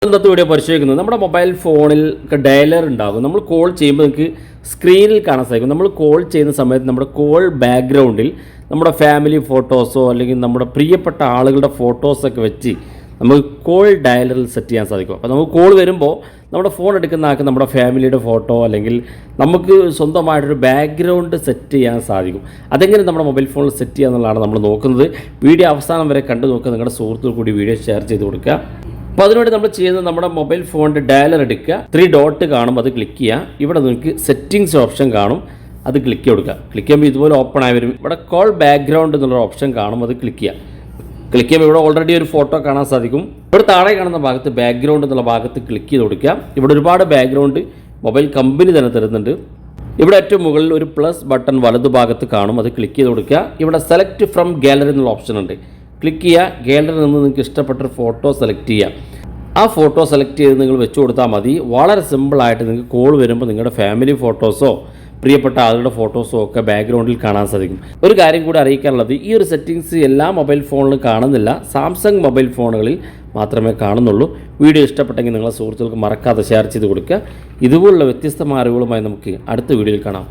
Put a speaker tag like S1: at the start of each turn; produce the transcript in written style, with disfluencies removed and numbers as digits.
S1: ഇന്നത്തെ വീഡിയോ പരിശോധിക്കുന്നത് നമ്മുടെ മൊബൈൽ ഫോണിൽ ഡയലർ ഉണ്ടാകും. നമ്മൾ കോൾ ചെയ്യുമ്പോൾ നിങ്ങൾക്ക് സ്ക്രീനിൽ കാണാൻ സാധിക്കും. നമ്മൾ കോൾ ചെയ്യുന്ന സമയത്ത് നമ്മുടെ കോൾ ബാക്ക്ഗ്രൗണ്ടിൽ നമ്മുടെ ഫാമിലി ഫോട്ടോസോ അല്ലെങ്കിൽ നമ്മുടെ പ്രിയപ്പെട്ട ആളുകളുടെ ഫോട്ടോസൊക്കെ വെച്ച് നമുക്ക് കോൾ ഡയലറിൽ സെറ്റ് ചെയ്യാൻ സാധിക്കും. അപ്പോൾ നമുക്ക് കോൾ വരുമ്പോൾ നമ്മുടെ ഫോൺ എടുക്കുന്ന ആൾക്ക് നമ്മുടെ ഫാമിലിയുടെ ഫോട്ടോ അല്ലെങ്കിൽ നമുക്ക് സ്വന്തമായിട്ടൊരു ബാക്ക്ഗ്രൗണ്ട് സെറ്റ് ചെയ്യാൻ സാധിക്കും. അതെങ്ങനെ നമ്മുടെ മൊബൈൽ ഫോണിൽ സെറ്റ് ചെയ്യുക എന്നുള്ളതാണ് നമ്മൾ നോക്കുന്നത്. വീഡിയോ അവസാനം വരെ കണ്ടു നോക്കുക. നിങ്ങളുടെ സുഹൃത്തുക്കൾ കൂടി വീഡിയോ ഷെയർ ചെയ്ത് കൊടുക്കുക. അപ്പോൾ അതിനുവേണ്ടി നമ്മൾ ചെയ്യുന്നത് നമ്മുടെ മൊബൈൽ ഫോണിൻ്റെ ഡയലർ എടുക്കുക. 3 ഡോട്ട് കാണും, അത് ക്ലിക്ക് ചെയ്യുക. ഇവിടെ നിങ്ങൾക്ക് സെറ്റിങ്സ് ഓപ്ഷൻ കാണും, അത് ക്ലിക്ക് കൊടുക്കുക. ക്ലിക്ക് ചെയ്യുമ്പോൾ ഇതുപോലെ ഓപ്പൺ ആയി വരും. ഇവിടെ കോൾ ബാക്ക്ഗ്രൗണ്ട് എന്നുള്ള ഓപ്ഷൻ കാണും, അത് ക്ലിക്ക് ചെയ്യുക. ക്ലിക്ക് ചെയ്യുമ്പോൾ ഇവിടെ ഓൾറെഡി ഒരു ഫോട്ടോ കാണാൻ സാധിക്കും. ഇവിടെ താഴെ കാണുന്ന ഭാഗത്ത് ബാക്ക്ഗ്രൗണ്ട് എന്നുള്ള ഭാഗത്ത് ക്ലിക്ക് ചെയ്ത് കൊടുക്കുക. ഇവിടെ ഒരുപാട് ബാക്ക്ഗ്രൗണ്ട് മൊബൈൽ കമ്പനി തന്നെ തരുന്നുണ്ട്. ഇവിടെ ഏറ്റവും മുകളിൽ ഒരു പ്ലസ് ബട്ടൺ വലതുഭാഗത്ത് കാണും, അത് ക്ലിക്ക് ചെയ്ത് കൊടുക്കുക. ഇവിടെ സെലക്ട് ഫ്രം ഗാലറി എന്നുള്ള ഓപ്ഷൻ ഉണ്ട്, ക്ലിക്ക് ചെയ്യുക. ഗാലറിയിൽ നിന്ന് നിങ്ങൾക്ക് ഇഷ്ടപ്പെട്ടൊരു ഫോട്ടോ സെലക്ട് ചെയ്യുക. ആ ഫോട്ടോ സെലക്ട് ചെയ്ത് നിങ്ങൾ വെച്ച് കൊടുത്താൽ മതി. വളരെ സിമ്പിളായിട്ട് നിങ്ങൾക്ക് കോൾ വരുമ്പോൾ നിങ്ങളുടെ ഫാമിലി ഫോട്ടോസോ പ്രിയപ്പെട്ട ആളുടെ ഫോട്ടോസോ ഒക്കെ ബാക്ക്ഗ്രൗണ്ടിൽ കാണാൻ സാധിക്കും. ഒരു കാര്യം കൂടി അറിയിക്കാനുള്ളത്, ഈ ഒരു സെറ്റിങ്സ് എല്ലാ മൊബൈൽ ഫോണിലും കാണുന്നില്ല, സാംസങ് മൊബൈൽ ഫോണുകളിൽ മാത്രമേ കാണുന്നുള്ളൂ. വീഡിയോ ഇഷ്ടപ്പെട്ടെങ്കിൽ നിങ്ങളെ സുഹൃത്തുക്കൾക്ക് മറക്കാതെ ഷെയർ ചെയ്ത് കൊടുക്കുക. ഇതുപോലുള്ള വ്യത്യസ്തമായ അറിവുകളുമായി നമുക്ക് അടുത്ത വീഡിയോയിൽ കാണാം.